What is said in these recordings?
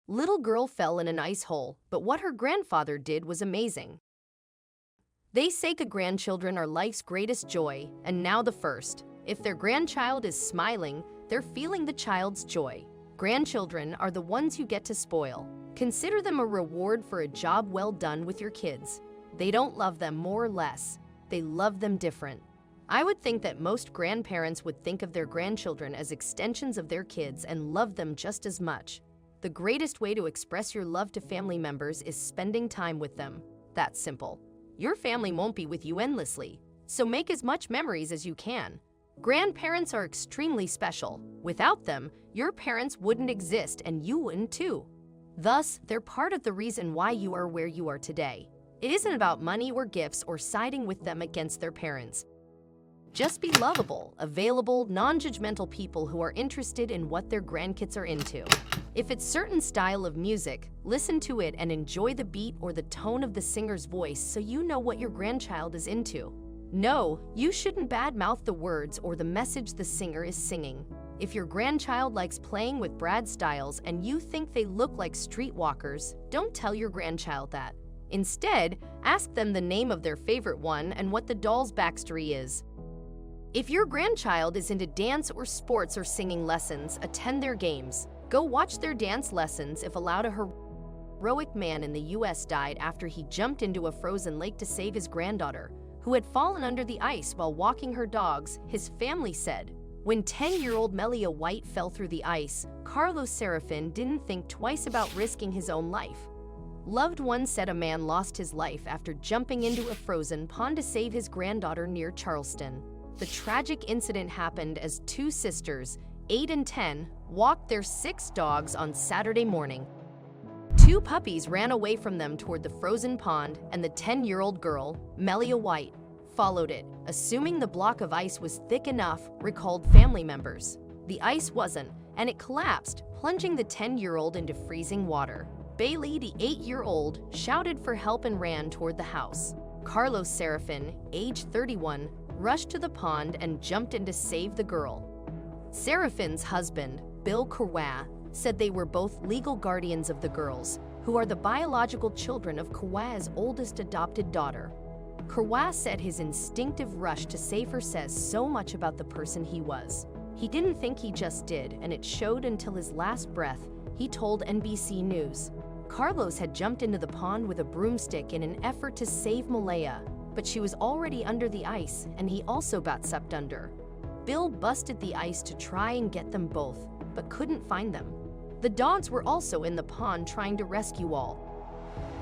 Little girl fell in an ice hole, but what her grandfather did was amazing. They say grandchildren are life's greatest joy, and now the first. If their grandchild is smiling, they're feeling the child's joy. Grandchildren are the ones you get to spoil. Consider them a reward for a job well done with your kids. They don't love them more or less. They love them different. I would think that most grandparents would think of their grandchildren as extensions of their kids and love them just as much. The greatest way to express your love to family members is spending time with them. That's simple. Your family won't be with you endlessly, so make as much memories as you can. Grandparents are extremely special. Without them, your parents wouldn't exist and you wouldn't too. Thus, they're part of the reason why you are where you are today. It isn't about money or gifts or siding with them against their parents. Just be lovable, available, non-judgmental people who are interested in what their grandkids are into. If it's certain style of music, listen to it and enjoy the beat or the tone of the singer's voice so you know what your grandchild is into. No, you shouldn't badmouth the words or the message the singer is singing. If your grandchild likes playing with Brad Styles and you think they look like streetwalkers, don't tell your grandchild that. Instead, ask them the name of their favorite one and what the doll's backstory is. If your grandchild is into dance or sports or singing lessons, attend their games. Go watch their dance lessons if allowed. A heroic man in the US died after he jumped into a frozen lake to save his granddaughter, who had fallen under the ice while walking her dogs, his family said. When 10-year-old Melia White fell through the ice, Carlos Serafin didn't think twice about risking his own life. Loved ones said a man lost his life after jumping into a frozen pond to save his granddaughter near Charleston. The tragic incident happened as two sisters, 8 and 10, walked their 6 dogs on Saturday morning. 2 puppies ran away from them toward the frozen pond, and the 10-year-old girl, Melia White, followed it, assuming the block of ice was thick enough, recalled family members. The ice wasn't, and it collapsed, plunging the 10-year-old into freezing water. Bailey, the 8-year-old, shouted for help and ran toward the house. Carlos Serafin, age 31, rushed to the pond and jumped in to save the girl. Serafin's husband, Bill Kawah, said they were both legal guardians of the girls, who are the biological children of Kawah's oldest adopted daughter. Kawah said his instinctive rush to save her says so much about the person he was. He didn't think, he just did, and it showed until his last breath, he told NBC News. Carlos had jumped into the pond with a broomstick in an effort to save Malaya, but she was already under the ice, and he also got sucked under. Bill busted the ice to try and get them both, but couldn't find them. The dogs were also in the pond trying to rescue all.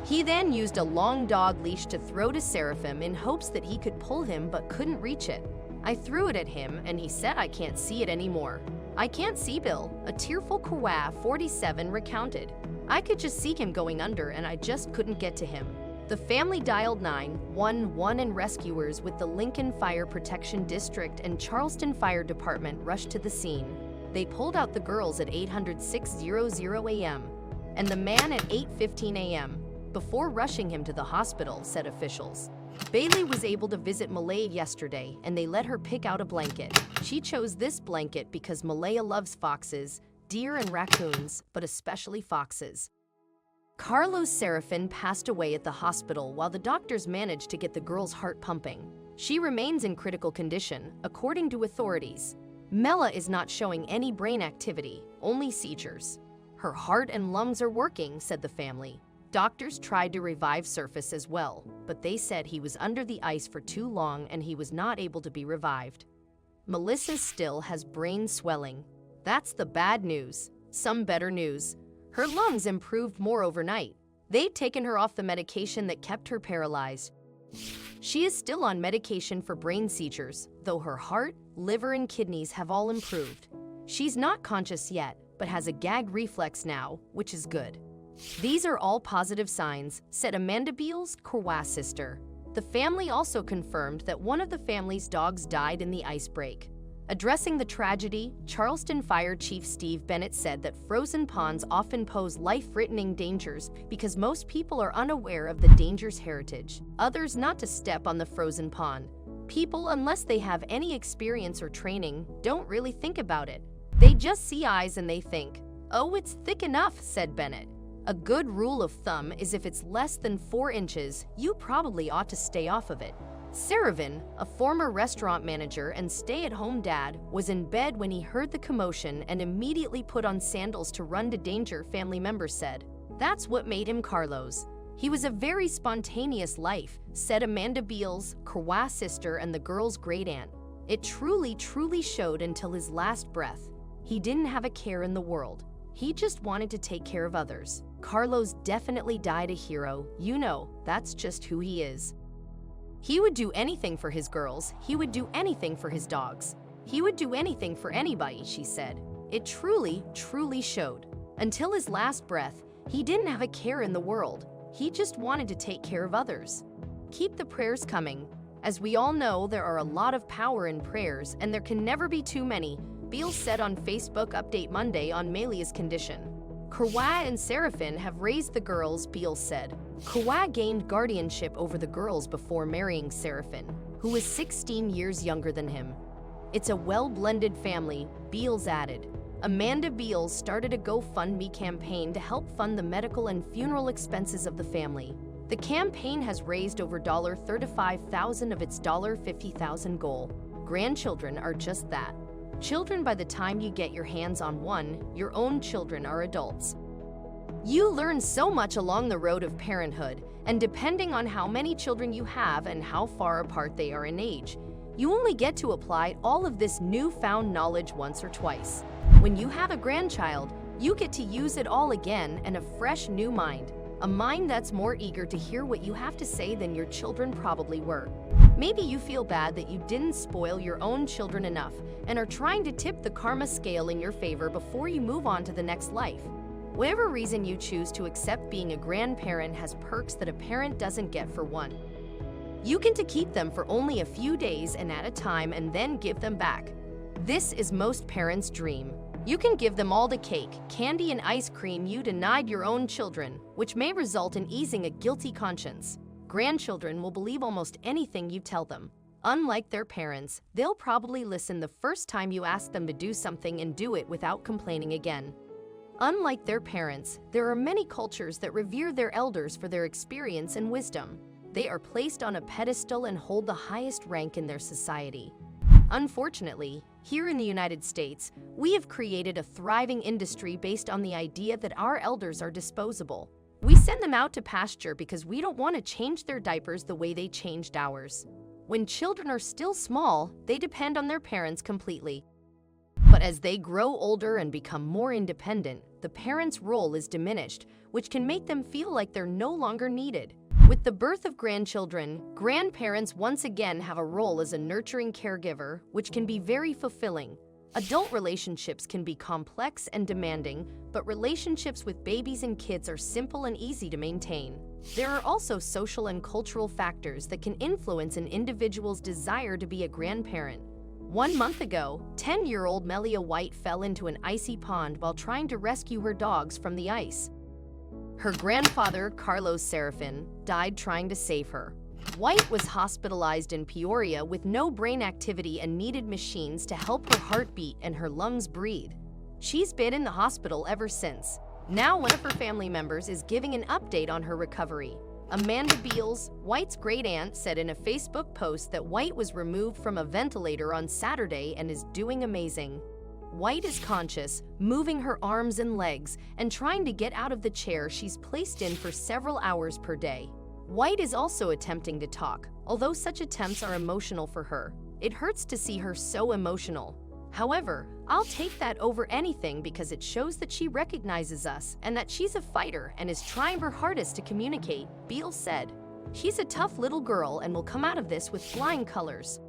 He then used a long dog leash to throw to Serafin in hopes that he could pull him but couldn't reach it. I threw it at him and he said, "I can't see it anymore." "I can't see Bill," a tearful Kawah, 47, recounted. "I could just see him going under and I just couldn't get to him." The family dialed 911 and rescuers with the Lincoln Fire Protection District and Charleston Fire Department rushed to the scene. They pulled out the girls at 8:06 a.m. and the man at 8:15 a.m. before rushing him to the hospital, said officials. Bailey was able to visit Malaya yesterday and they let her pick out a blanket. She chose this blanket because Malaya loves foxes, deer and raccoons, but especially foxes. Carlos Serafin passed away at the hospital while the doctors managed to get the girl's heart pumping. She remains in critical condition, according to authorities. Mela is not showing any brain activity, only seizures. Her heart and lungs are working, said the family. Doctors tried to revive Surface as well, but they said he was under the ice for too long and he was not able to be revived. Melissa still has brain swelling. That's the bad news. Some better news. Her lungs improved more overnight. They'd taken her off the medication that kept her paralyzed. She is still on medication for brain seizures, though her heart, liver, and kidneys have all improved. She's not conscious yet, but has a gag reflex now, which is good. These are all positive signs, said Amanda Beals, Kawah's sister. The family also confirmed that one of the family's dogs died in the ice break. Addressing the tragedy, Charleston Fire Chief Steve Bennett said that frozen ponds often pose life-threatening dangers because most people are unaware of the danger's heritage. Others not to step on the frozen pond. People, unless they have any experience or training, don't really think about it. They just see eyes and they think, "Oh, it's thick enough," said Bennett. "A good rule of thumb is if it's less than 4 inches, you probably ought to stay off of it." Sarafin, a former restaurant manager and stay-at-home dad, was in bed when he heard the commotion and immediately put on sandals to run to danger, family members said. "That's what made him Carlos. He was a very spontaneous life," said Amanda Beals, Kawhi's sister and the girl's great-aunt. "It truly showed until his last breath. He didn't have a care in the world. He just wanted to take care of others. Carlos definitely died a hero. You know, that's just who he is. He would do anything for his girls. He would do anything for his dogs. He would do anything for anybody," she said. "It truly showed. Until his last breath, he didn't have a care in the world. He just wanted to take care of others." Keep the prayers coming. As we all know, there are a lot of power in prayers, and there can never be too many, Beals said on Facebook Update Monday on Malia's condition. Kawhi and Sarafin have raised the girls, Beals said. Kawhi gained guardianship over the girls before marrying Sarafin, who was 16 years younger than him. "It's a well-blended family," Beals added. Amanda Beals started a GoFundMe campaign to help fund the medical and funeral expenses of the family. The campaign has raised over $35,000 of its $50,000 goal. Grandchildren are just that. Children by the time you get your hands on one, your own children are adults. You learn so much along the road of parenthood, and depending on how many children you have and how far apart they are in age, you only get to apply all of this newfound knowledge once or twice. When you have a grandchild, you get to use it all again and a fresh new mind. A mind that's more eager to hear what you have to say than your children probably were. Maybe you feel bad that you didn't spoil your own children enough and are trying to tip the karma scale in your favor before you move on to the next life. Whatever reason you choose to accept, being a grandparent has perks that a parent doesn't get. For one, you get to keep them for only a few days and at a time and then give them back. This is most parents' dream. You can give them all the cake, candy, and ice cream you denied your own children, which may result in easing a guilty conscience. Grandchildren will believe almost anything you tell them. Unlike their parents, they'll probably listen the first time you ask them to do something and do it without complaining again. Unlike their parents, there are many cultures that revere their elders for their experience and wisdom. They are placed on a pedestal and hold the highest rank in their society. Unfortunately, here in the United States, we have created a thriving industry based on the idea that our elders are disposable. We send them out to pasture because we don't want to change their diapers the way they changed ours. When children are still small, they depend on their parents completely. But as they grow older and become more independent, the parents' role is diminished, which can make them feel like they're no longer needed. With the birth of grandchildren, grandparents once again have a role as a nurturing caregiver, which can be very fulfilling. Adult relationships can be complex and demanding, but relationships with babies and kids are simple and easy to maintain. There are also social and cultural factors that can influence an individual's desire to be a grandparent. 1 month ago, 10-year-old Melia White fell into an icy pond while trying to rescue her dogs from the ice. Her grandfather, Carlos Sarafin, died trying to save her. White was hospitalized in Peoria with no brain activity and needed machines to help her heart beat and her lungs breathe. She's been in the hospital ever since. Now one of her family members is giving an update on her recovery. Amanda Beals, White's great-aunt, said in a Facebook post that White was removed from a ventilator on Saturday and is doing amazing. White is conscious, moving her arms and legs, and trying to get out of the chair she's placed in for several hours per day. White is also attempting to talk, although such attempts are emotional for her. It hurts to see her so emotional. However, I'll take that over anything because it shows that she recognizes us and that she's a fighter and is trying her hardest to communicate, Beals said. She's a tough little girl and will come out of this with flying colors.